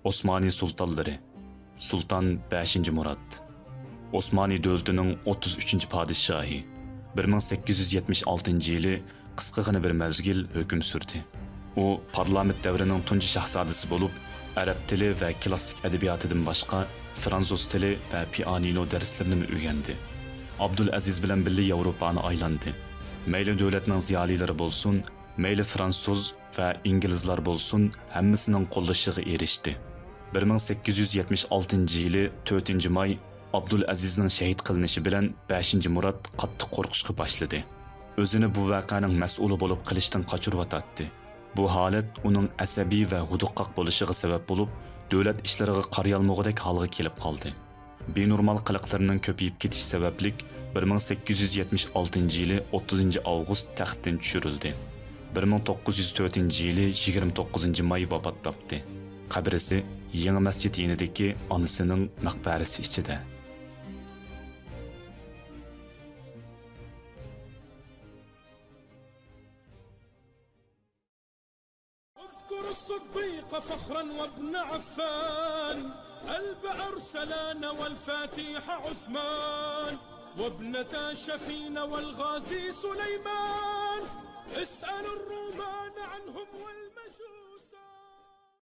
Osmani sultanları. Sultan 5. Murad. Osmani dövletining 33. padişahı. 1876 yili qisqagina bir mezgil hüküm sürdü. O parlament devrining tunji shahzodasi bo'lib, arab tili va klassik adabiyatidan boshqa fransuz tili va pianino darslarini o'rgandi. Abdulaziz bilan birga Yevropani aylandi. Mayli davlatning ziyolilari bo'lsin, mayli fransuz va inglizlar bo'lsin, hammasining qo'llashiga erishdi. 1876 yili 4 may Abdulazizning shahid qilinishi bilan 5 Murad qattiq qo'rqishga boshladi. O'zini bu voqeaning mas'uli bo'lib qilishdan qochirayotdi. Bu holat uning asabiy va huduqqaq bo'lishiga sabab bo'lib, davlat ishlariga qarayolmag'idek holga kelib qoldi. Benormal qiliqlarining ko'payib ketishi sababli 1876 yili 30 avgust taxtdan tushirildi. 1904 yili 29 may vafot topdi. Qabrisi Yangi masjid yonidagi onasining maqbarasi ichida. اذكر الصديق فخرا وابن عفان، البعر سلان والفاتح عثمان، وابنتا شفين والغازي سليمان، اسأل الرومان عنهم